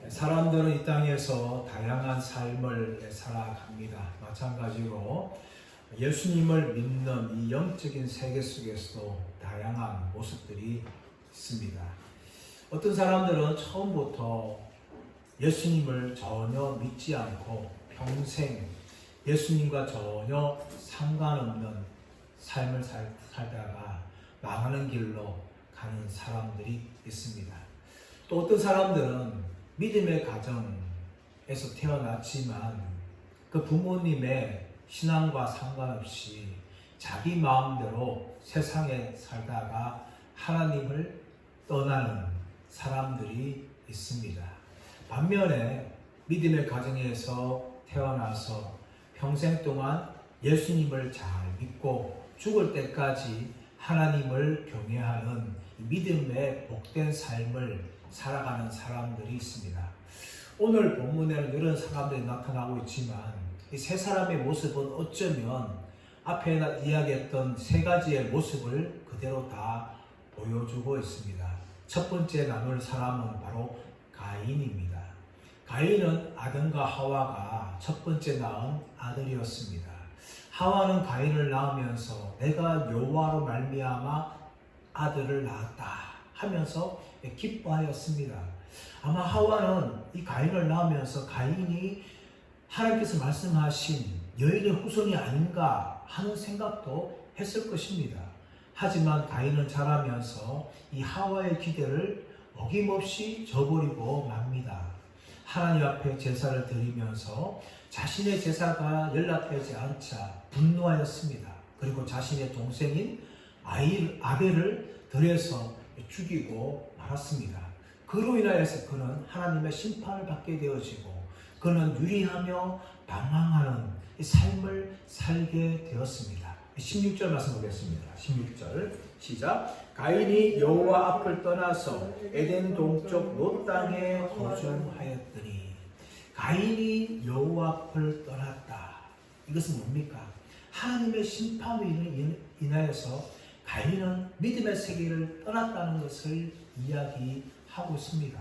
사람들은 이 땅에서 다양한 삶을 살아갑니다. 마찬가지로 예수님을 믿는 이 영적인 세계 속에서도 다양한 모습들이 있습니다. 어떤 사람들은 처음부터 예수님을 전혀 믿지 않고 평생 예수님과 전혀 상관없는 삶을 살다가 망하는 길로 가는 사람들이 있습니다. 또 어떤 사람들은 믿음의 가정에서 태어났지만 그 부모님의 신앙과 상관없이 자기 마음대로 세상에 살다가 하나님을 떠나는 사람들이 있습니다. 반면에 믿음의 가정에서 태어나서 평생 동안 예수님을 잘 믿고 죽을 때까지 하나님을 경외하는 믿음의 복된 삶을 살아가는 사람들이 있습니다. 오늘 본문에는 이런 사람들이 나타나고 있지만 이 세 사람의 모습은 어쩌면 앞에 이야기했던 세 가지의 모습을 그대로 다 보여주고 있습니다. 첫 번째 나눌 사람은 바로 가인입니다. 가인은 아담과 하와가 첫 번째 낳은 아들이었습니다. 하와는 가인을 낳으면서 내가 여호와로 말미암아 아들을 낳았다 하면서 기뻐하였습니다. 아마 하와는 이 가인을 낳으면서 가인이 하나님께서 말씀하신 여인의 후손이 아닌가 하는 생각도 했을 것입니다. 하지만 가인은 자라면서 이 하와의 기대를 어김없이 저버리고 맙니다. 하나님 앞에 제사를 드리면서 자신의 제사가 연락되지 않자 분노하였습니다. 그리고 자신의 동생인 아벨을 들여서 죽이고 말았습니다. 그로 인하여서 그는 하나님의 심판을 받게 되어지고 그는 유리하며 방황하는 삶을 살게 되었습니다. 16절 말씀 보겠습니다. 16절 시작. 가인이 여호와 앞을 떠나서 에덴 동쪽 롯 땅에 거주하였더니. 가인이 여호와 앞을 떠났다. 이것은 뭡니까? 하나님의 심판으로 인하여서 가인은 믿음의 세계를 떠났다는 것을 이야기하고 있습니다.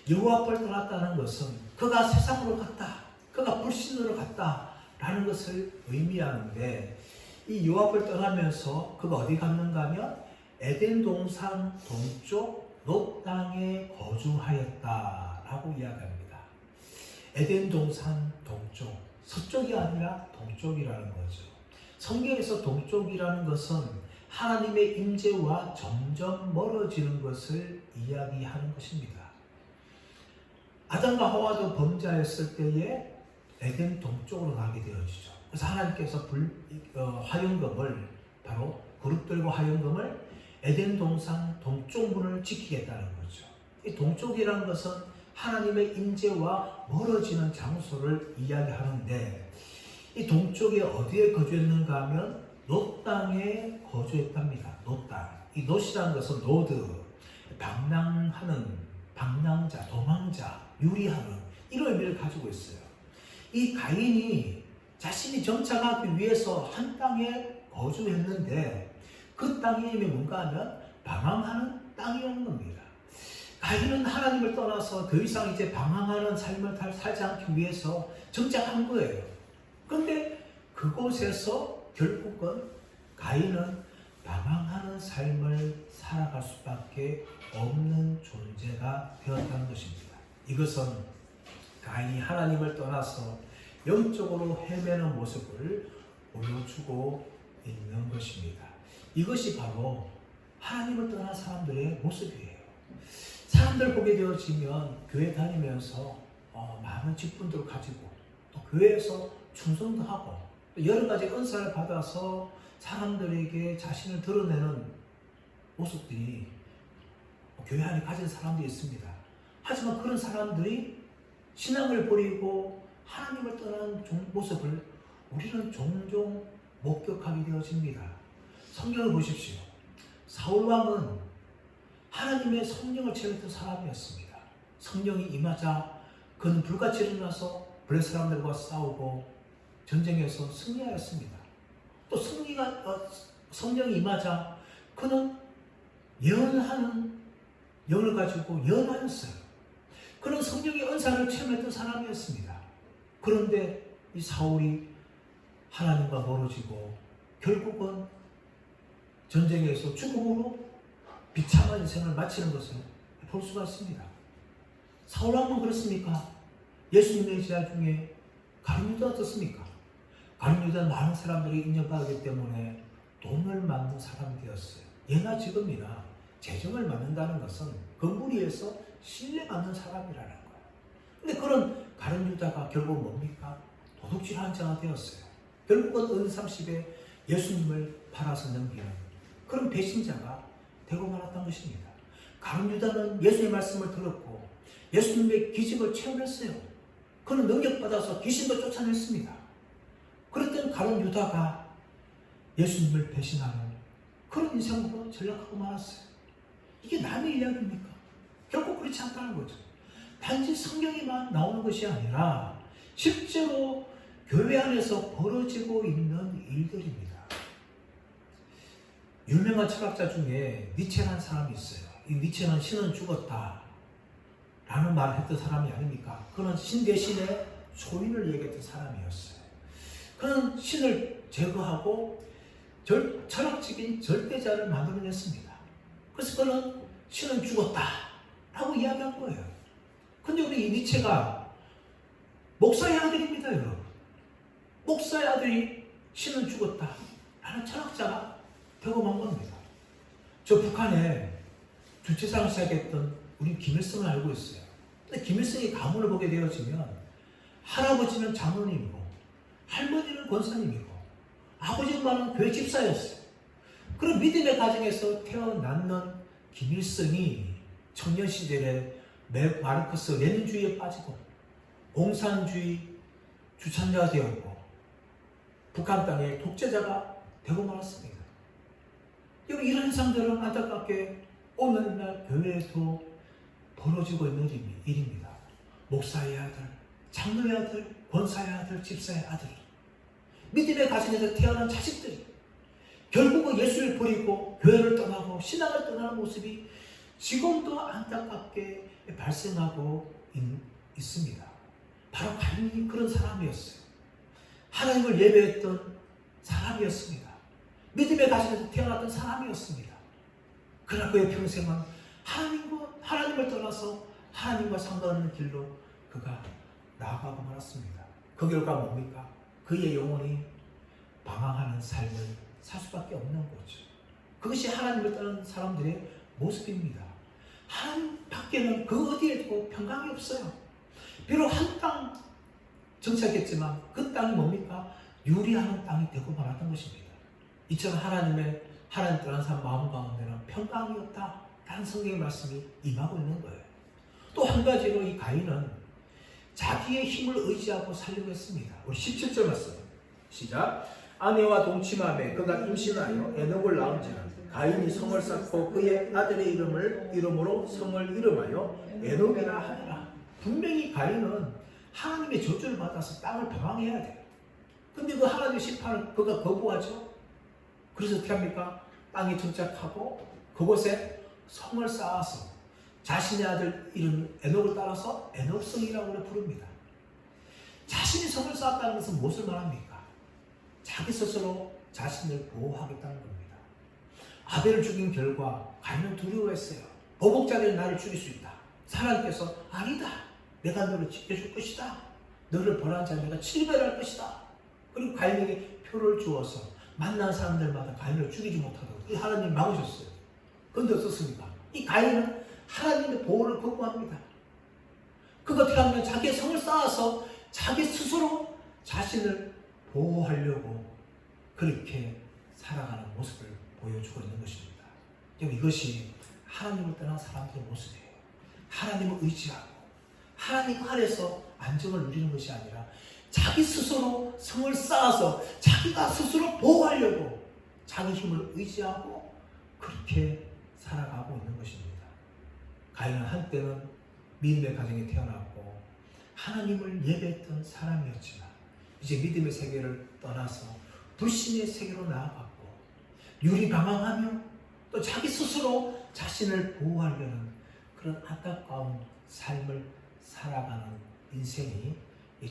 여호와 앞을 떠났다는 것은 그가 세상으로 갔다, 그가 불신으로 갔다라는 것을 의미하는데 이 여호와 앞을 떠나면서 그가 어디 갔는가 하면 에덴 동산 동쪽 롯 땅에 거주하였다라고 이야기합니다. 에덴 동산 동쪽, 서쪽이 아니라 동쪽이라는 거죠. 성경에서 동쪽이라는 것은 하나님의 임재와 점점 멀어지는 것을 이야기하는 것입니다. 아담과 하와도 범죄했을 때에 에덴 동쪽으로 가게 되어지죠. 그래서 하나님께서 화영금을 바로 그룹들과 화영금을 에덴 동산 동쪽 문을 지키겠다는 거죠. 이 동쪽이라는 것은 하나님의 임재와 멀어지는 장소를 이야기하는데 이 동쪽에 어디에 거주했는가 하면 롯 땅에 거주했답니다. 롯 땅. 이 롯이라는 것은 로드, 방랑하는, 방랑자, 도망자, 유리하는 이런 의미를 가지고 있어요. 이 가인이 자신이 정착하기 위해서 한 땅에 거주했는데 그 땅의 이름이 뭔가 하면 방황하는 땅이라는 겁니다. 가인은 하나님을 떠나서 더 이상 이제 방황하는 삶을 살지 않기 위해서 정착한 거예요. 그런데 그곳에서 결국은 가인은 방황하는 삶을 살아갈 수밖에 없는 존재가 되었다는 것입니다. 이것은 가인이 하나님을 떠나서 영적으로 헤매는 모습을 보여주고 있는 것입니다. 이것이 바로 하나님을 떠난 사람들의 모습이에요. 사람들 보게 되어지면 교회 다니면서 많은 직분들을 가지고 또 교회에서 충성도 하고 여러 가지 은사를 받아서 사람들에게 자신을 드러내는 모습들이 교회 안에 가진 사람들이 있습니다. 하지만 그런 사람들이 신앙을 버리고 하나님을 떠나는 모습을 우리는 종종 목격하게 되어집니다. 성경을 보십시오. 사울왕은 하나님의 성령을 체험했던 사람이었습니다. 성령이 임하자 그는 불같이 일어나서 블레 사람들과 싸우고 전쟁에서 승리하였습니다. 또 성령이 임하자 그는 예언하는 영을 가지고 예언하였어요. 그런 성령의 은사를 체험했던 사람이었습니다. 그런데 이 사울이 하나님과 멀어지고 결국은 전쟁에서 죽음으로 비참한 인생을 마치는 것을 볼 수가 있습니다. 사울 왕은 그렇습니까? 예수님의 제자 중에 가룟 유다 어떻습니까? 가룟 유다는 많은 사람들이 인정받기 때문에 돈을 맞는 사람이 되었어요. 예나 지금이나 재정을 맞는다는 것은 건물위에서 신뢰받는 사람이라는 거예요. 근데 그런 가룟 유다가 결국 뭡니까? 도둑질한 자가 되었어요. 결국은 은 30에 예수님을 팔아서 넘기는 그런 배신자가 되고 말았던 것입니다. 가룟 유다는 예수의 말씀을 들었고 예수님의 기적을 체험했어요. 그는 능력받아서 귀신도 쫓아냈습니다. 그랬던 가룟 유다가 예수님을 배신하는 그런 인생으로 전락하고 말았어요. 이게 남의 이야기입니까? 결국 그렇지 않다는 거죠. 단지 성경에만 나오는 것이 아니라 실제로 교회 안에서 벌어지고 있는 일들입니다. 유명한 철학자 중에 니체라는 사람이 있어요. 이 니체는 신은 죽었다 라는 말을 했던 사람이 아닙니까? 그는 신 대신에 소인을 얘기했던 사람이었어요. 그는 신을 제거하고 철학적인 절대자를 만들어냈습니다. 그래서 그는 신은 죽었다 라고 이야기한 거예요. 근데 우리 이 니체가 목사의 아들입니다, 여러분. 목사의 아들이 신은 죽었다 라는 철학자가 되고 만 겁니다. 저 북한에 주체상을 시작했던 우리 김일성을 알고 있어요. 근데 김일성이 가문을 보게 되어지면 할아버지는 장로님이고 할머니는 권사님이고 아버지는 교회 집사였어요. 그런 믿음의 가정에서 태어났는 김일성이 청년 시절에 마르크스 레닌주의에 빠지고 공산주의 주찬자가 되었고 북한 땅의 독재자가 되고 말았습니다. 이런 현상들은 안타깝게 오늘날 교회에도 벌어지고 있는 일입니다. 목사의 아들, 장로의 아들, 권사의 아들, 집사의 아들, 믿음의 가정에서 태어난 자식들이 결국은 예수를 버리고 교회를 떠나고 신앙을 떠나는 모습이 지금도 안타깝게 발생하고 있습니다. 바로 가룟이 그런 사람이었어요. 하나님을 예배했던 사람이었습니다. 믿음의 가정에서 태어났던 사람이었습니다. 그러나 그의 평생은 하나님을 떠나서 하나님과 상관없는 길로 그가 나아가고 말았습니다. 그 결과 뭡니까? 그의 영혼이 방황하는 삶을 살 수밖에 없는 거죠. 그것이 하나님을 떠나는 사람들의 모습입니다. 하나님 밖에는 그 어디에도 평강이 없어요. 비록 한 땅 정착했지만 그 땅이 뭡니까? 유리하는 땅이 되고 말았던 것입니다. 이처럼 하나님 떠난 사람 마음 가운데는 평강이 없다 라는 성경의 말씀이 임하고 있는 거예요. 또 한 가지로 이 가인은 자기의 힘을 의지하고 살려고 했습니다. 우리 17절 말씀 시작. 아내와 동침함에 그가 임신하여 에녹을 낳은지라 가인이 성을 쌓고 그의 아들의 이름으로 성을 이름하여 에녹이라 하니라. 분명히 가인은 하나님의 저주를 받아서 땅을 방황해야 돼요. 근데 그 하나님의 심판을 그가 거부하죠. 그래서 어떻게 합니까? 땅에 정착하고 그곳에 성을 쌓아서 자신의 아들 이름 에녹을 따라서 에녹성이라고 부릅니다. 자신이 성을 쌓았다는 것은 무엇을 말합니까? 자기 스스로 자신을 보호하겠다는 겁니다. 아벨을 죽인 결과 가인은 두려워했어요. 보복자들이 나를 죽일 수 있다. 하나님께서 아니다. 내가 너를 지켜줄 것이다. 너를 벌한 자 내가 칠배할 것이다. 그리고 가인에게 표를 주어서 만난 사람들마다 가인을 죽이지 못하도록 하나님이 막으셨어요. 그런데 어떻습니까? 이 가인은 하나님의 보호를 거부합니다. 그가 어떻게 하면 자기의 성을 쌓아서 자기 스스로 자신을 보호하려고 그렇게 살아가는 모습을 보여주고 있는 것입니다. 이것이 하나님을 떠난 사람들의 모습이에요. 하나님을 의지하고 하나님 안에서 안정을 누리는 것이 아니라 자기 스스로 성을 쌓아서 자기가 스스로 보호하려고 자기 힘을 의지하고 그렇게 살아가고 있는 것입니다. 가인은 한때는 믿음의 가정에 태어났고 하나님을 예배했던 사람이었지만 이제 믿음의 세계를 떠나서 불신의 세계로 나아갔고 유리방황하며 또 자기 스스로 자신을 보호하려는 그런 안타까운 삶을 살아가는 인생이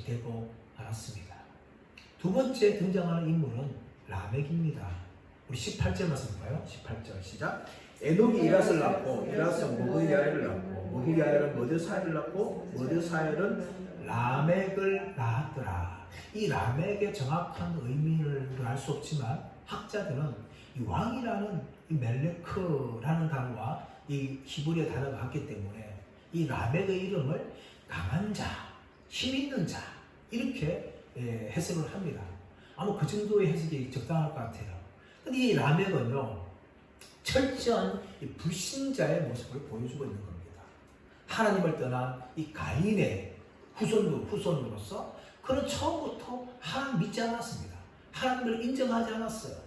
되고 말았습니다. 두 번째 등장하는 인물은 라멕입니다. 우리 18절 말씀 볼까요? 18절 시작. 에녹이 이랏을 낳고 이랏은 무드야엘을 낳고 무드야엘은 머드사엘을 낳고 머드사엘은 라멕을 낳았더라. 이 라멕의 정확한 의미를 알 수 없지만 학자들은 이 왕이라는 이 멜레크라는 단어와 이 히브리어 단어가 같기 때문에 이 라멕의 이름을 강한 자, 힘 있는 자 이렇게 해석을 합니다. 아마 그 정도의 해석이 적당할 것 같아요. 근데 이 라멕은요 철저한 이 불신자의 모습을 보여주고 있는 겁니다. 하나님을 떠난 이 가인의 후손으로서 그는 처음부터 하나님 믿지 않았습니다. 하나님을 인정하지 않았어요.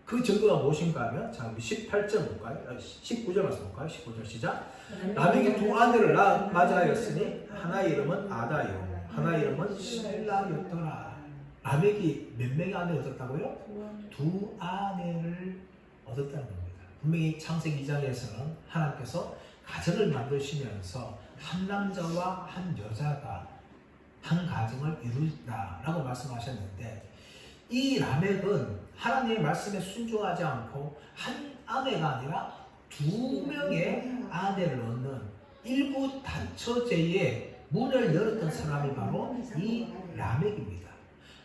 그 증거가 무엇인가 하면 자 우리 18절 볼까요? 19절 말씀 볼까요? 19절 시작. 라멕이 두 아들을 맞이하였으니 하나의 이름은 아다요 하나의 이름은 실라였더라. 라멕이 몇 명의 아내를 얻었다고요? 두 아내를 얻었다는 겁니다. 분명히 창세기 2장에서는 하나님께서 가정을 만드시면서 한 남자와 한 여자가 한 가정을 이룬다라고 말씀하셨는데 이 라멕은 하나님의 말씀에 순종하지 않고 한 아내가 아니라 두 명의 아내를 얻는 일부 단처제의 문을 열었던 사람이 바로 이 라멕입니다.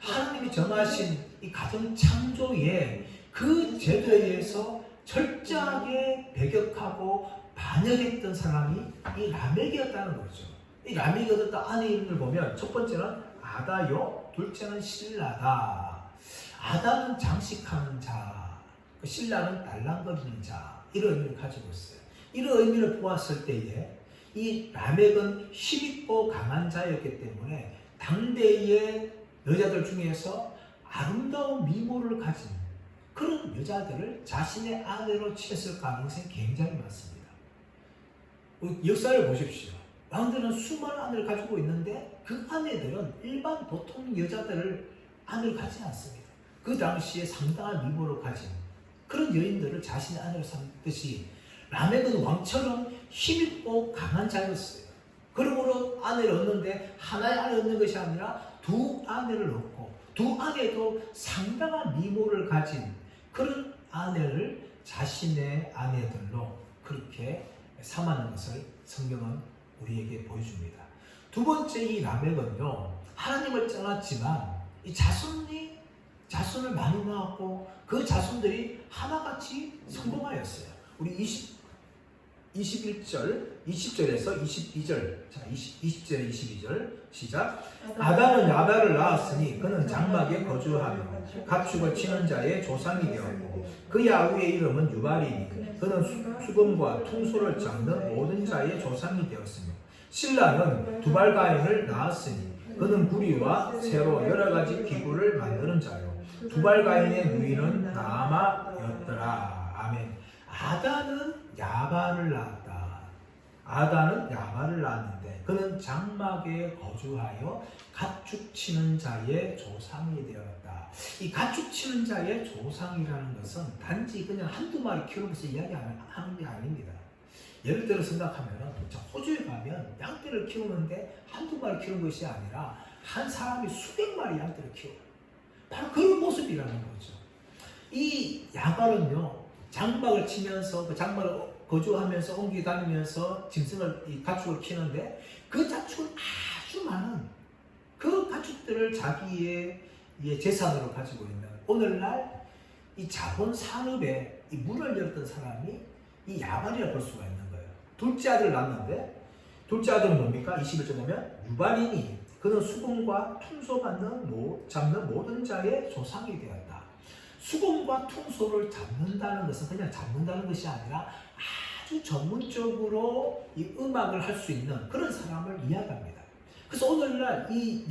하나님이 정하신 이 가정 창조의 그 제도에 의해서 철저하게 배격하고 반역했던 사람이 이 라멕이었다는 거죠. 이 라멕이 얻었던 아내 이름을 보면 첫 번째는 아다요, 둘째는 실라다. 아다는 장식하는 자, 실라는 달랑거리는 자 이런 의미를 가지고 있어요. 이런 의미를 보았을 때에 이 라멕은 힘있고 강한 자였기 때문에 당대의 여자들 중에서 아름다운 미모를 가진 그런 여자들을 자신의 아내로 취했을 가능성이 굉장히 많습니다. 역사를 보십시오. 왕들은 수많은 아내를 가지고 있는데 그 아내들은 일반 보통 여자들을 아내를 갖지 않습니다. 그 당시에 상당한 미모를 가진 그런 여인들을 자신의 아내로 삼듯이 라멕은 왕처럼 힘있고 강한 자였어요. 그러므로 아내를 얻는데 하나의 아내를 얻는 것이 아니라 두 아내를 얻고 두 아내도 상당한 미모를 가진 그런 아내를 자신의 아내들로 그렇게 삼았는 것을 성경은 우리에게 보여줍니다. 두 번째 이 라멕은요 하나님을 떠났지만 이 자손을 많이 낳았고 그 자손들이 하나같이 성공하였어요. 우리 20절에서 22절 자 20절에 22절 시작. 아다는 야발을 낳았으니 그는 장막에 거주하며 가축을 치는 자의 조상이 되었고 그 야후의 이름은 유발이니 그는 수금과 퉁소를 잡는 모든 자의 조상이 되었으며 실라는 두발가인을 낳았으니 그는 구리와 새로 여러 가지 기구를 만드는 자요 두발가인의 누이는 나아마였더라. 아멘. 아다는 야발을 낳았다. 아다는 야발을 낳았는데 그는 장막에 거주하여 가축 치는 자의 조상이 되었다. 이 가축 치는 자의 조상이라는 것은 단지 그냥 한두 마리 키우는 것을 이야기하는 게 아닙니다. 예를 들어 생각하면 호주에 가면 양떼를 키우는데 한두 마리 키우는 것이 아니라 한 사람이 수백 마리 양떼를 키워요. 바로 그런 모습이라는 거죠. 이 야발은요 장막을 치면서 그 장막을 거주하면서 옮기 다니면서 이 가축을 키우는데 그 가축은 아주 많은 그 가축들을 자기의 재산으로 가지고 있는 오늘날 이 자본 산업에 이 문을 열었던 사람이 이 야발이라 볼 수가 있는 거예요. 둘째 아들을 낳았는데 둘째 아들은 뭡니까? 21절 보면 유발이니 그는 수금과 퉁소 잡는 모든 자의 조상이 되었다. 수금과 퉁소를 잡는다는 것은 그냥 잡는다는 것이 아니라 아주 전문적으로 이 음악을 할 수 있는 그런 사람을 이야기합니다. 그래서 오늘날 이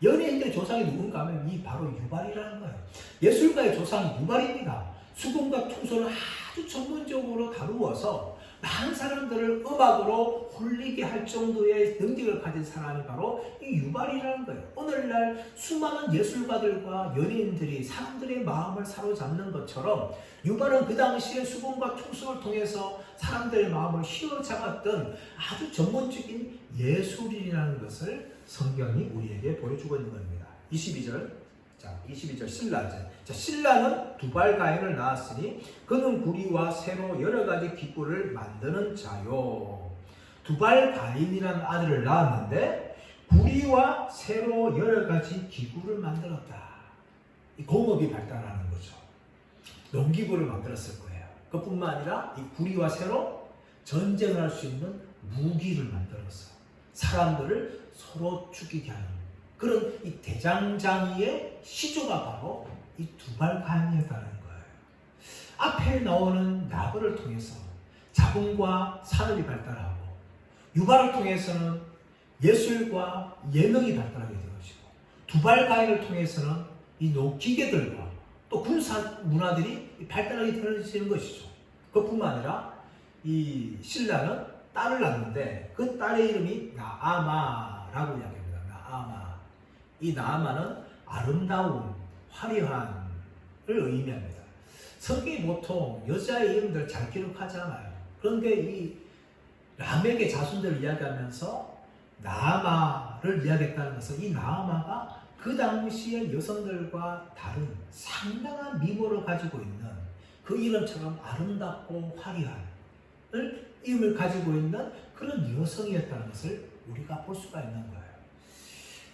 연예인들의 조상이 누군가 하면 이 바로 유발이라는 거예요. 예술가의 조상이 유발입니다. 수금과 퉁소를 아주 전문적으로 다루어서 많은 사람들을 음악으로 홀리게 할 정도의 능력을 가진 사람이 바로 이 유발이라는 거예요. 오늘날 수많은 예술가들과 연예인들이 사람들의 마음을 사로잡는 것처럼 유발은 그 당시에 수금과 퉁소를 통해서 사람들의 마음을 휘어잡았던 아주 전문적인 예술이라는 것을 성경이 우리에게 보여주고 있는 겁니다. 22절. 자, 22절 신라제. 자, 신라는 두발 가인을 낳았으니 그는 구리와 새로 여러 가지 기구를 만드는 자요. 두발 가인이라는 아들을 낳았는데 구리와 새로 여러 가지 기구를 만들었다. 이 공업이 발달하는 거죠. 농기구를 만들었을 거예요. 그뿐만 아니라 이 구리와 새로 전쟁을 할 수 있는 무기를 만들어서 사람들을 서로 죽이게 하는 그런 이 대장장이의 시조가 바로 이 두발 가인이었다는 거예요. 앞에 나오는 나그를 통해서 자본과 산업이 발달하고 유발을 통해서는 예술과 예능이 발달하게 되어지고 두발 가인을 통해서는 이 기계들과 또 군사 문화들이 발달하게 되어지는 것이죠. 그뿐만 아니라 이 신라는 딸을 낳는데 그 딸의 이름이 나아마라고 이야기합니다. 나아마. 이 나아마는 아름다운, 화려한을 의미합니다. 성경이 보통 여자의 이름들 잘 기록하지 않아요. 그런데 이 라멕의 자손들을 이야기하면서 나아마를 이야기했다는 것은 이 나아마가 그 당시의 여성들과 다른 상당한 미모를 가지고 있는 그 이름처럼 아름답고 화려한 이름을 가지고 있는 그런 여성이었다는 것을 우리가 볼 수가 있는 거예요.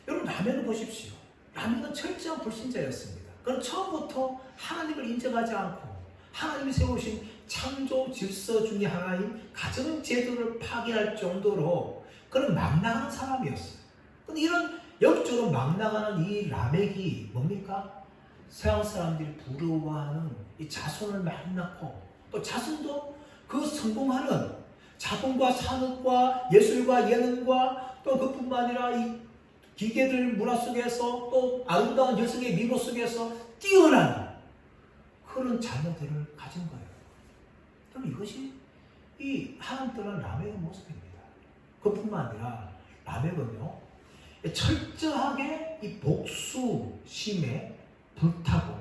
여러분 라멕을 보십시오. 라멕은 철저한 불신자였습니다. 그는 처음부터 하나님을 인정하지 않고 하나님이 세우신 창조 질서 중에 하나인 가정제도를 파괴할 정도로 그는 막 나가는 사람이었어요. 근데 이런 영적으로 막 나가는 이 라멕이 뭡니까? 서양 사람들이 부러워하는 이 자손을 많이 낳고 또 자손도 그 성공하는 자본과 산업과 예술과 예능과 또 그뿐만 아니라 이 기계들 문화 속에서 또 아름다운 여성의 미모 속에서 뛰어난 그런 자녀들을 가진 거예요. 그럼 이것이 이 하나님 떠난 라멕의 모습입니다. 그뿐만 아니라 라멕은요 철저하게 이 복수심에 불타고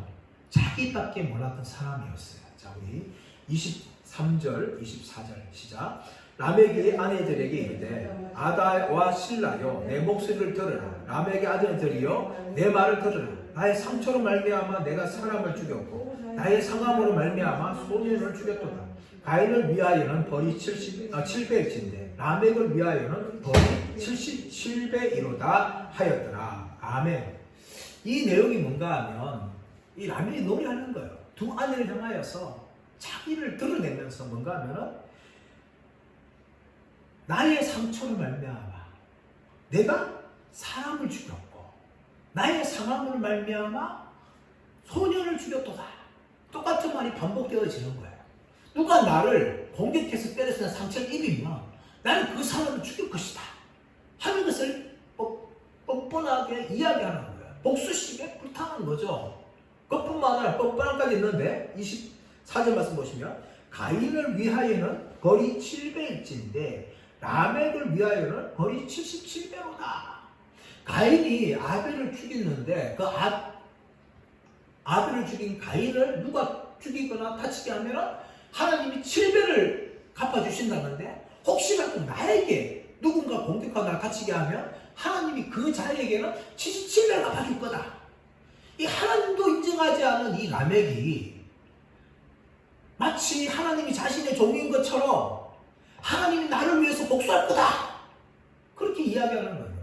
자기밖에 몰랐던 사람이었어요. 자, 우리 23절, 24절 시작. 라멕의 아내들에게 이르되 아다와 실라여 내 목소리를 들으라. 라멕의 아들들이여 내 말을 들으라. 나의 상처로 말미암아 내가 사람을 죽였고 나의 상함으로 말미암아 소년을 죽였도다. 가인을 위하여는 벌이 700일인데 라멕을 위하여는 벌이 77배이로다 하였더라. 아멘. 이 내용이 뭔가 하면 이 라멕이 노래하는 거예요. 두 아내를 향하여서 자기를 드러내면서 뭔가 하면은 나의 상처로 말미암아 내가 사람을 죽였고 나의 상함으로 말미암아 소년을 죽였도다. 똑같은 말이 반복되어지는 거예요. 누가 나를 공격해서 때려서 상처를 입으면 나는 그 사람을 죽일 것이다 하는 것을 뻔뻔하게 이야기하는 거예요. 복수심에 불타는 거죠. 그뿐만 아니라 뻔뻔한까지 있는데 24절 말씀 보시면 가인을 위하여는 벌이 7배일진데 라멕을 위하여는 벌이 77배로다. 가인이 아벨을 죽였는데 그 아벨을 죽인 가인을 누가 죽이거나 다치게 하면 하나님이 7배를 갚아주신다는데 혹시라도 나에게 누군가 공격하거나 다치게 하면 하나님이 그 자에게는 77배를 갚아줄 거다. 이 하나님도 인정하지 않은 이 라멕이 마치 하나님이 자신의 종인 것처럼 하나님이 나를 위해서 복수할 거다. 그렇게 이야기하는 거예요.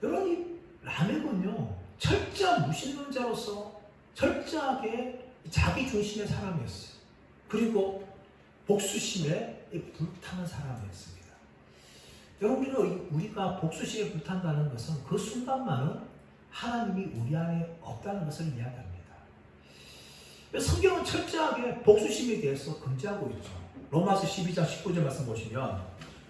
여러분 이 라멕은요 철저한 무신론자로서 철저하게 자기 중심의 사람이었어요. 그리고 복수심에 불타는 사람이었습니다. 여러분 우리가 복수심에 불탄다는 것은 그 순간만은 하나님이 우리 안에 없다는 것을 이야기합니다. 성경은 철저하게 복수심에 대해서 금지하고 있죠. 로마서 12장 19절 말씀 보시면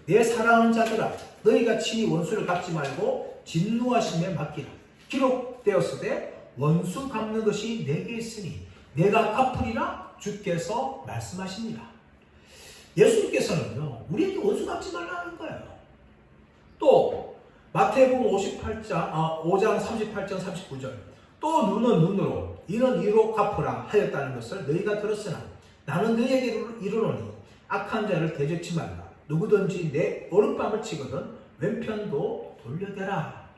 내 사랑하는 자들아 너희가 친히 원수를 갚지 말고 진노하심에 맡기라. 기록되었으되 원수 갚는 것이 내게 있으니 내가 갚으리라 주께서 말씀하십니다. 예수님께서는요 우리에게 원수 갚지 말라는 거예요. 또 마태복음 5장 38절 39절 또 눈은 눈으로 이는 이로 갚으라 하였다는 것을 너희가 들었으나 나는 너희에게 이르노니 악한 자를 대적치 말라. 누구든지 내 오른뺨을 치거든 왼편도 돌려대라.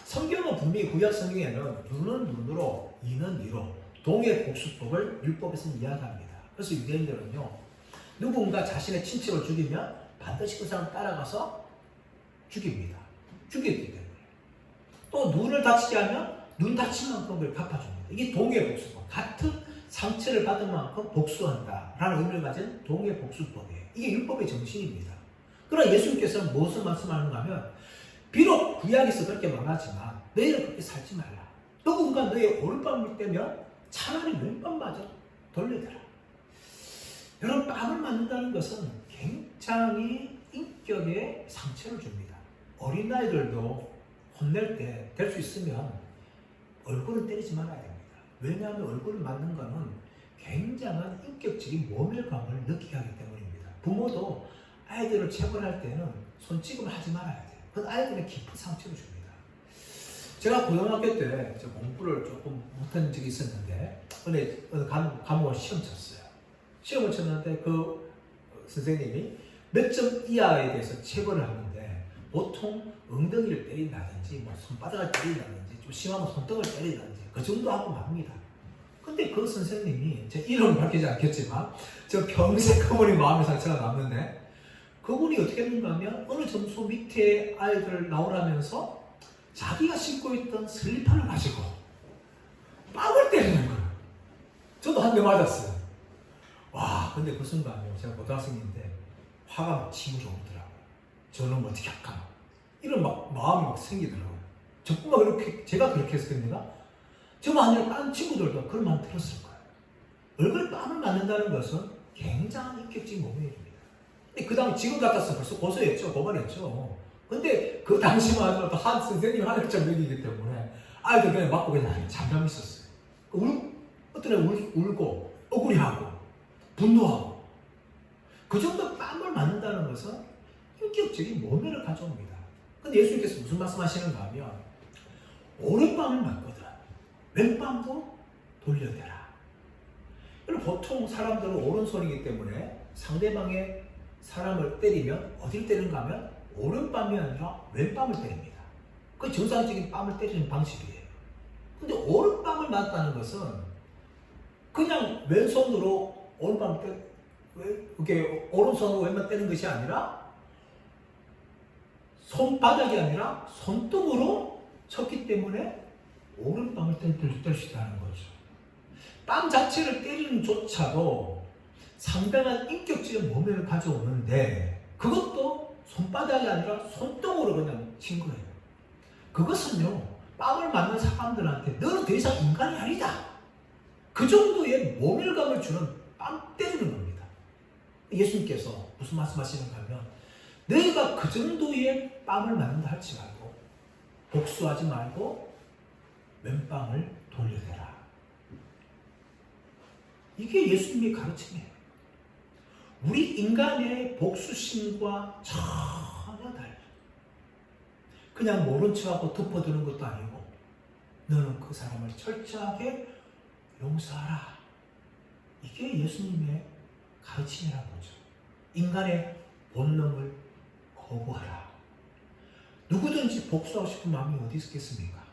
성경은 분명히 구약 성경에는 눈은 눈으로 이는 이로 동의 복수법을 율법에서 이야기합니다. 그래서 유대인들은요, 누군가 자신의 친척을 죽이면 반드시 그 사람 따라가서 죽입니다. 죽였기 때문에. 또 눈을 다치게 하면 눈 다친 만큼 그걸 갚아줍니다. 이게 동의 복수법. 같은 상처를 받은 만큼 복수한다 라는 의미를 가진 동의 복수법이에요. 이게 율법의 정신입니다. 그러나 예수님께서는 무엇을 말씀하는가 하면, 비록 구약에서 그렇게 말하지만 너희는 그렇게 살지 말라. 누군가 너의 오른뺨을 떼면 차라리 왼뺨마저 돌려대라. 여러분, 뺨을 맞는다는 것은 굉장히 인격에 상처를 줍니다. 어린아이들도 혼낼 때 될 수 있으면 얼굴은 때리지 말아야 됩니다. 왜냐하면 얼굴을 맞는 것은 굉장한 인격적인 모멸감을 느끼게 하기 때문입니다. 부모도 아이들을 체벌할 때는 손찌검을 하지 말아야 돼요. 그건 아이들은 깊은 상처를 줍니다. 제가 고등학교 때 공부를 조금 못한 적이 있었는데 어느 과목을 시험 쳤어요. 시험을 쳤는데 그 선생님이 몇 점 이하에 대해서 체벌을 하는데 보통 엉덩이를 때린다든지 뭐 손바닥을 때린다든지 좀 심하면 손등을 때린다든지 그 정도 하고 맙니다. 근데 그 선생님이, 제 이름은 밝히지 않겠지만 저 평생 그분이 마음의 상처가 남는데, 그분이 어떻게 했는가 하면 어느 점수 밑에 아이들을 나오라면서 자기가 신고 있던 슬리퍼를 가지고 뺨을 때리는 거예요. 저도 한 대 맞았어요. 와, 근데 그 순간에 제가 고등학생인데 화가 막 치고 오더라고요. 저는 어떻게 할까? 이런 마음이 막 생기더라고요. 저뿐만 그렇게, 제가 그렇게 했었겠는가? 저만 아니라 다른 친구들도 그런 마음 들었을 거예요. 얼굴에 뺨을 맞는다는 것은 굉장한 인격적인 모멸입니다. 근데 그 다음에 지금 같았으면 벌써 고소했죠. 고발했죠. 근데 그 당시만 하더라도 한 선생님이 하늘 정력이기 때문에 아이들 그냥 맞고 그냥 잠잠 있었어요. 어떤 애 울고 억울해하고 분노하고, 그 정도 뺨을 맞는다는 것은 인격적인 모멸을 가져옵니다. 근데 예수님께서 무슨 말씀하시는가 하면, 오른뺨을 맞거든 왼뺨도 돌려대라. 보통 사람들은 오른손이기 때문에 상대방의 사람을 때리면 어디를 때리는가 하면 오른뺨이 아니라 왼뺨을 때립니다. 그게 정상적인 뺨을 때리는 방식이에요. 근데 오른뺨을 맞다는 것은 그냥 왼손으로 오른뺨을 이렇게 오른손으로 왼발 때리는 것이 아니라 손바닥이 아니라 손등으로 쳤기 때문에 오른뺨을 때릴 수 있다는 거죠. 뺨 자체를 때리는 조차도 상당한 인격적인 모멸을 가져오는데, 그것도 손바닥이 아니라 손등으로 그냥 친 거예요. 그것은요, 뺨을 맞는 사람들한테 너는 더 이상 인간이 아니다, 그 정도의 모멸감을 주는 뺨 때리는 겁니다. 예수님께서 무슨 말씀하시는가 하면, 너희가 그 정도의 뺨을 맞는다 할지 말고 복수하지 말고 왼뺨을 돌려대라. 이게 예수님의 가르침이에요. 우리 인간의 복수심과 전혀 달라요. 그냥 모른 척하고 덮어두는 것도 아니고, 너는 그 사람을 철저하게 용서하라. 이게 예수님의 가르침이라는 거죠. 인간의 본능을 거부하라. 누구든지 복수하고 싶은 마음이 어디 있겠습니까?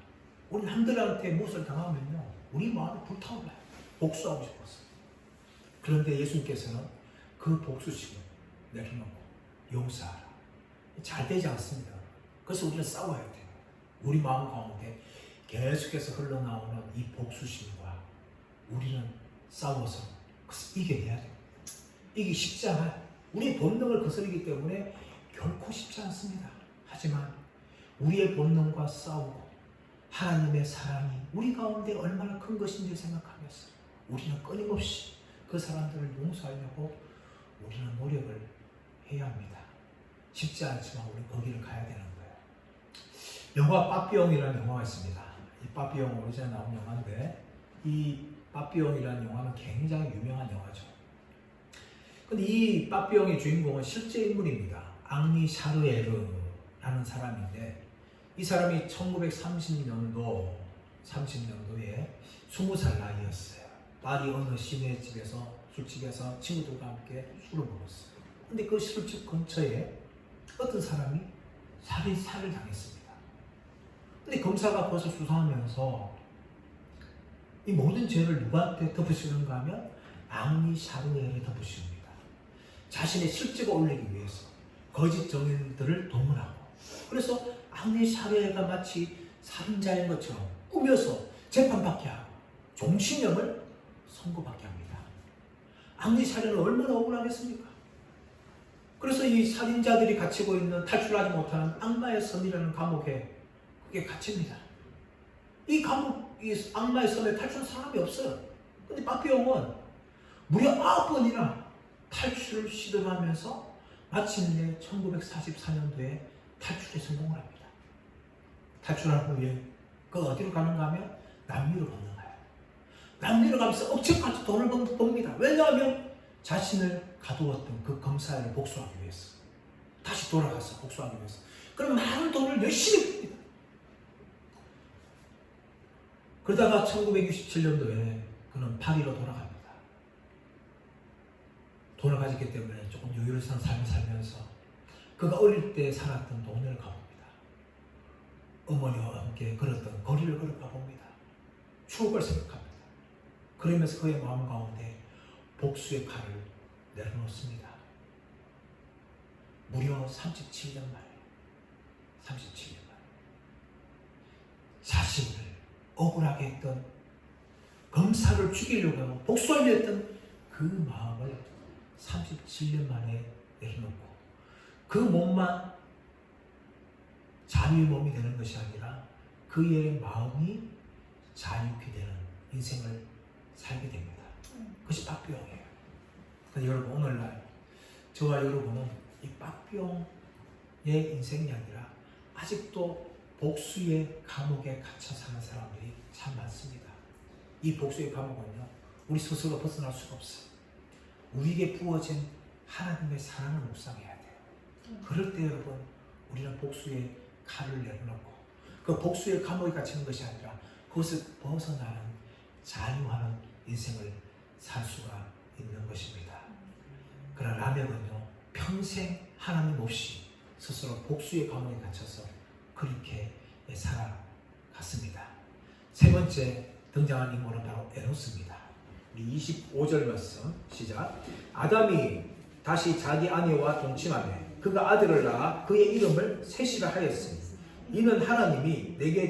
우리 남들한테 무엇을 당하면요, 우리 마음이 불타올라요. 복수하고 싶었어요. 그런데 예수님께서는 그 복수심을 내려놓고 용서하라. 잘 되지 않습니다. 그래서 우리는 싸워야 돼요. 우리 마음 가운데 계속해서 흘러나오는 이 복수심과 우리는 싸워서 이겨내야 돼요. 이게 쉽지 않아요. 우리의 본능을 거스르기 때문에 결코 쉽지 않습니다. 하지만 우리의 본능과 싸우고 하나님의 사랑이 우리 가운데 얼마나 큰 것인지 생각하면서 우리는 끊임없이 그 사람들을 용서하려고 우리는 노력을 해야 합니다. 쉽지 않지만 우리는 거기를 가야 되는 거예요. 영화 빠삐용이라는 영화가 있습니다. 이 빠삐용 오리지널 나온 영화인데, 이 빠삐용이라는 영화는 굉장히 유명한 영화죠. 근데 이 빠삐용의 주인공은 실제 인물입니다. 앙리 샤르에르라는 사람인데, 이 사람이 1930년도에 20살 나이였어요. 파리 어느 시내 집에서 술집에서 친구들과 함께 술을 먹었어요. 근데 그 시골집 근처에 어떤 사람이 살인사를 당했습니다. 근데 검사가 벌써 수사하면서 이 모든 죄를 누구한테 덮으시는가 하면 앙리 샤르에를 덮으십니다. 자신의 실직을 올리기 위해서 거짓 정인들을 동원하고, 그래서 앙리 샤르에가 마치 살인자인 것처럼 꾸며서 재판받게 하고 종신형을 선고받게 합니다. 앙리 샤르에는 얼마나 억울하겠습니까? 그래서 이 살인자들이 갇히고 있는 탈출하지 못하는 악마의 섬이라는 감옥에 그게 갇힙니다. 이 감옥, 이 악마의 섬에 탈출한 사람이 없어요. 근데 빠삐용은 무려 9번이나 탈출을 시도를 하면서 마침내 1944년도에 탈출에 성공을 합니다. 탈출한 후에 그 어디로 가는가 하면 남미로 건너가요. 남미로 가면서 억지까지 돈을 법니다. 왜냐하면 자신을 가두었던 그 검사를 복수하기 위해서, 다시 돌아가서 복수하기 위해서. 그럼 많은 돈을 열심히 봅니다. 그러다가 1967년도에 그는 파리로 돌아갑니다. 돈을 가졌기 때문에 조금 여유를 산 삶을 살면서 그가 어릴 때 살았던 동네를 가봅니다. 어머니와 함께 걸었던 거리를 걸어가 봅니다. 추억을 생각합니다. 그러면서 그의 마음 가운데 복수의 칼을 내려놓습니다. 무려 37년 만에 자신을 억울하게 했던, 검사를 죽이려고 하고 복수하려 했던 그 마음을 37년 만에 내려놓고, 그 몸만 자유의 몸이 되는 것이 아니라 그의 마음이 자유케 되는 인생을 살게 됩니다. 그것이 빠삐용이에요. 여러분, 오늘날 저와 여러분은 이 빠삐용의 인생이 아니라 아직도 복수의 감옥에 갇혀 사는 사람들이 참 많습니다. 이 복수의 감옥은요, 우리 스스로 벗어날 수가 없어요. 우리에게 부어진 하나님의 사랑을 묵상해야 돼요. 그럴 때 여러분, 우리는 복수의 칼을 내려놓고 그 복수의 감옥에 갇히는 것이 아니라 그것을 벗어나는 자유하는 인생을 살 수가 있는 것입니다. 그러나 라멕은요, 평생 하나님 없이 스스로 복수의 감옥에 갇혀서 그렇게 살아갔습니다. 세 번째 등장한 인물은 바로 에노스입니다. 우리 25절 말씀 시작. 아담이 다시 자기 아내와 동침하며 그가 아들을 낳아 그의 이름을 셋이라 하였으니 이는 하나님이 내게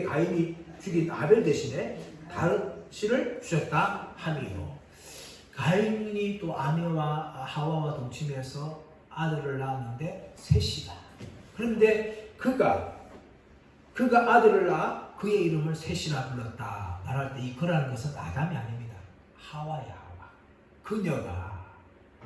가인이 죽인 아벨 대신에 다른 씨를 주셨다 함이요. 가인이 또 아내와 하와와 동침해서 아들을 낳았는데 셋이다. 그런데 그가 아들을 낳아 그의 이름을 셋이나 불렀다 말할 때 이 그라는 것은 아담이 아닙니다. 하와야 하와. 그녀가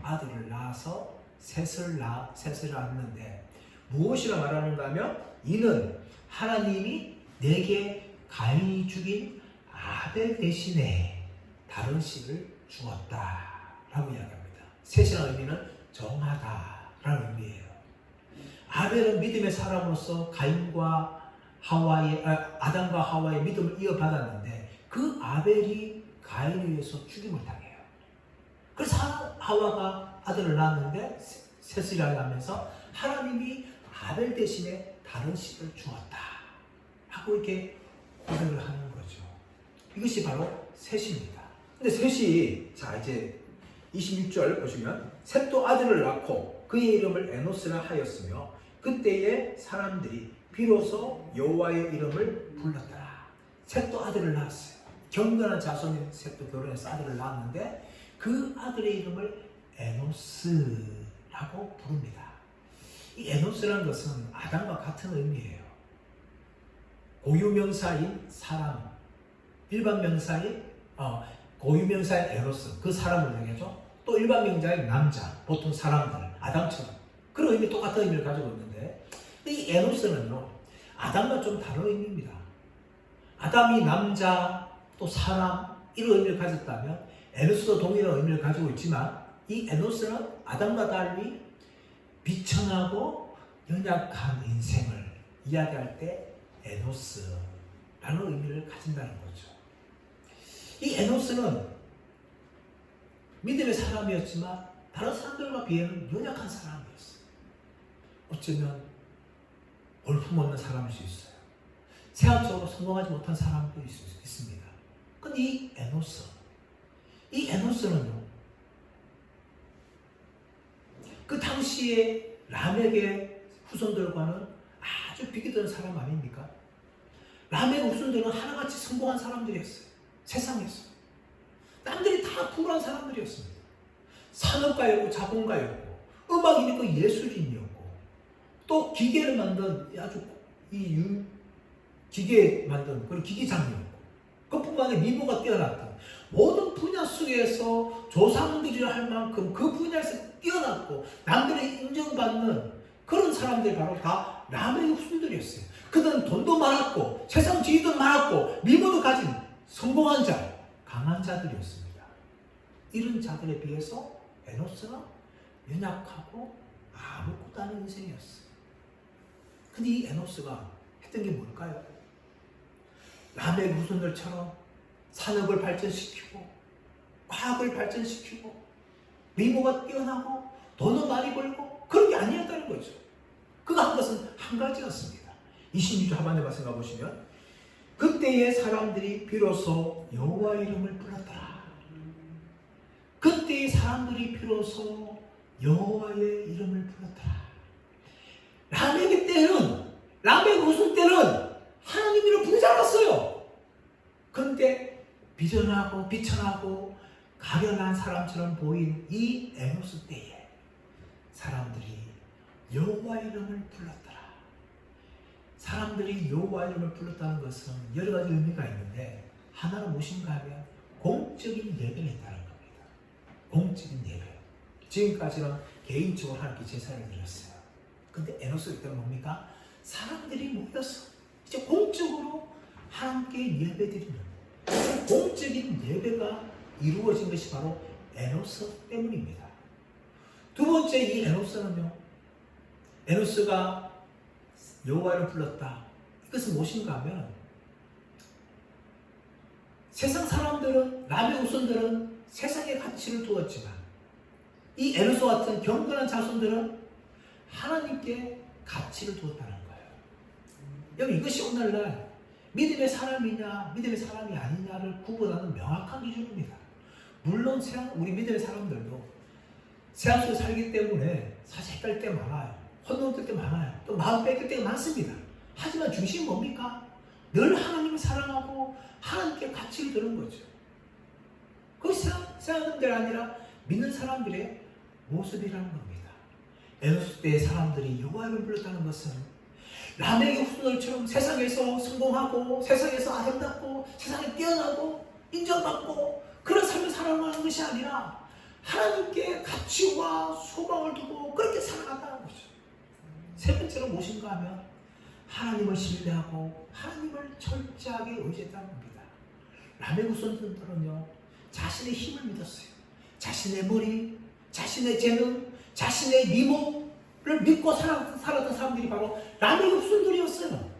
아들을 낳아서 셋을 낳았는데 무엇이라 말하는가 하면 이는 하나님이 내게 가인이 죽인 아벨 대신에 다른 씨를 주었다 라고 이야기합니다. 셋이라는 의미는 정하다라는 의미예요. 아벨은 믿음의 사람으로서 아담과 하와의 믿음을 이어받았는데 그 아벨이 가인에 의해서 죽임을 당해요. 그래서 하와가 아들을 낳았는데 셋을 낳으면서 하나님이 아벨 대신에 다른 씨를 주었다 하고 이렇게 고백을 하는 거죠. 이것이 바로 셋입니다. 근데 셋이, 자 이제 26절 보시면 셋도 아들을 낳고 그의 이름을 에노스라 하였으며 그때의 사람들이 비로소 여호와의 이름을 불렀더라. 셋도 아들을 낳았어요. 경건한 자손인 셋도 결혼해서 아들을 낳았는데 그 아들의 이름을 에노스라고 부릅니다. 이 에노스라는 것은 아담과 같은 의미예요. 고유명사인 사람, 일반 명사인 고유명사인 에노스, 그 사람을 얘기하죠. 또 일반 명사인 남자, 보통 사람들, 아담처럼 그런 의미, 똑같은 의미를 가지고 있는데 이 에노스는요, 아담과 좀 다른 의미입니다. 아담이 남자, 또 사람 이런 의미를 가졌다면 에노스도 동일한 의미를 가지고 있지만 이 에노스는 아담과 달리 비천하고 연약한 인생을 이야기할 때 에노스라는 의미를 가진다는 거죠. 이 에노스는 믿음의 사람이었지만 다른 사람들과 비해는 연약한 사람이었어요. 어쩌면 볼품없는 사람일 수 있어요. 세상적으로 성공하지 못한 사람도 있습니다. 근데 이 에노스는요, 그 당시에 라멕의 후손들과는 아주 비교되는 사람 아닙니까? 라멕의 후손들은 하나같이 성공한 사람들이었어요. 세상에서. 남들이 다 부유한 사람들이었습니다. 산업가였고 자본가였고 음악인이고 예술인이었고 또 기계를 만든 아주 기계 만든 그런 기기장이었고 그뿐만 아니라 미모가 뛰어났던 모든 분야 속에서 조상들이 할 만큼 그 분야에서 뛰어났고 남들의 인정받는 그런 사람들이 바로 다 라멕의 후손들이었어요. 그들은 돈도 많았고 세상 지위도 많았고 미모도 가진 성공한 자, 강한 자들이었습니다. 이런 자들에 비해서 에노스는 연약하고 아무것도 아닌 인생이었어요. 근데 이 에노스가 했던 게 뭘까요? 라멕 후손들처럼 산업을 발전시키고 과학을 발전시키고 미모가 뛰어나고 돈을 많이 벌고 그런 게 아니었다는 거죠. 그가 한 것은 한 가지였습니다. 26절 하반에 말씀 가보시면 그때의 사람들이 비로소 여호와 이름을 불렀더라. 그때의 사람들이 비로소 여호와의 이름을 불렀더라. 라멕의 때는 라멕 후손 때는 하나님 이름 부르지 않았어요. 그런데 비전하고 비천하고 가련한 사람처럼 보인 이 에노스 때에 사람들이 여호와 이름을 불렀더라. 사람들이 여호와 이름을 불렀다는 것은 여러 가지 의미가 있는데 하나는 무엇인가 하면 공적인 예배를 했다는 겁니다. 공적인 예배. 지금까지는 개인적으로 하나님께 제사를 드렸어요. 근데 에노스 때는 뭡니까? 사람들이 모여서 이제 공적으로 하나님께 예배드리는 공적인 예배가 이루어진 것이 바로 에노스 때문입니다. 두 번째 이 에노스는요, 에노스가 여호와를 불렀다. 이것은 무엇인가 하면 세상 사람들은 라멕 후손들은 세상에 가치를 두었지만 이 에노스 같은 경건한 자손들은 하나님께 가치를 두었다는 거예요. 여러분 이것이 오늘날 믿음의 사람이냐 믿음의 사람이 아니냐를 구분하는 명확한 기준입니다. 물론 우리 믿음의 사람들도 세상 속에 살기 때문에 사실 헷갈릴 때 많아요. 혼돈될 때 많아요. 또 마음 뺏길 때가 많습니다. 하지만 중심은 뭡니까? 늘 하나님을 사랑하고 하나님께 가치를 두는 거죠. 그것이 세상들 아니라 믿는 사람들의 모습이라는 겁니다. 에노스 때의 사람들이 여호와를 불렀다는 것은 라멕의 후손들처럼 세상에서 성공하고 세상에서 아름답고 세상에 뛰어나고 인정받고 그런 삶을 살아가는 것이 아니라 하나님께 가치와 소망을 두고 그렇게 살아간다는 거죠. 세 번째로 무엇인가 하면 하나님을 신뢰하고 하나님을 철저하게 의지했다는 겁니다. 라멕 후손들은요 자신의 힘을 믿었어요. 자신의 머리, 자신의 재능, 자신의 미모를 믿고 살았던 사람들이 바로 라멕 후손들이었어요.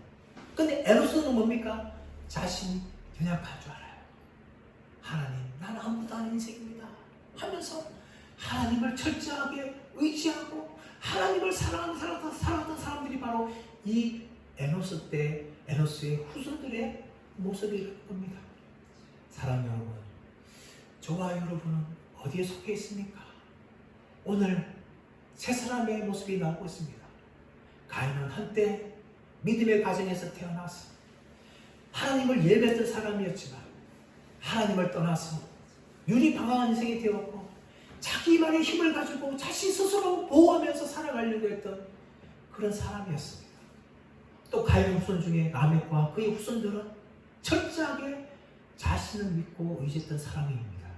근데 에노스는 뭡니까? 자신이 연약할 줄 알아요. 하나님, 나는 아무것도 아닌 인생입니다 하면서 하나님을 철저하게 의지하고 하나님을 살았던 사람들이 바로 이 에노스 때 에노스의 후손들의 모습일 겁니다. 사랑하는 여러분, 저와 여러분은 어디에 속해 있습니까? 오늘 세 사람의 모습이 나오고 있습니다. 가인은 한때 믿음의 가정에서 태어나서 하나님을 예배했던 사람이었지만 하나님을 떠나서 유리방황한 인생이 되었고 자기만의 힘을 가지고 자신 스스로 보호하면서 살아가려고 했던 그런 사람이었습니다. 또 가인 후손 중에 라멕과 그의 후손들은 철저하게 자신을 믿고 의지했던 사람입니다.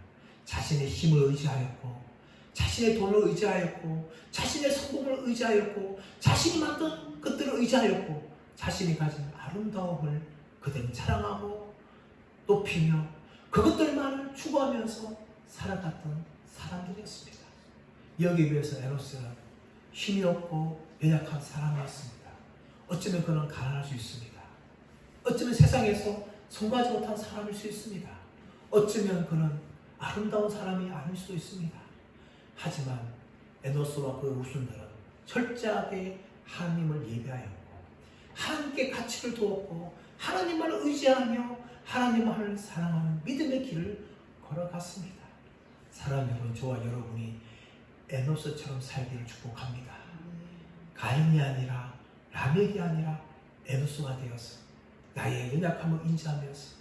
자신의 힘을 의지하였고 자신의 돈을 의지하였고 자신의 성공을 의지하였고 자신이 만든 것들을 의지하였고 자신이 가진 아름다움을 그들은 자랑하고 높이며 그것들만을 추구하면서 살아갔던 사람들이었습니다. 여기에 비해서 에노스는 힘이 없고 연약한 사람이었습니다. 어쩌면 그는 가난할 수 있습니다. 어쩌면 세상에서 성공하지 못한 사람일 수 있습니다. 어쩌면 그는 아름다운 사람이 아닐 수도 있습니다. 하지만 에노스와 그 후손들은 철저하게 하나님을 예배하였고 하나님께 가치를 두었고 하나님만을 의지하며 하나님만을 사랑하는 믿음의 길을 걸어갔습니다. 사랑하는 여러분, 저와 여러분이 에노스처럼 살기를 축복합니다. 가인이 아니라 라멕이 아니라 에노스가 되어서 나의 연약함을 인지하면서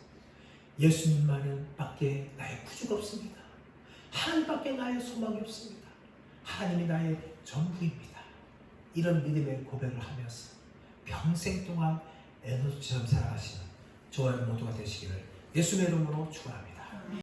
예수님만은 밖에 나의 구주가 없습니다. 하나님밖에 나의 소망이 없습니다. 하나님이 나의 전부입니다. 이런 믿음의 고백을 하면서 평생 동안 에노스처럼 살아가시는 저와 모두가 되시기를 예수님의 이름으로 축원합니다.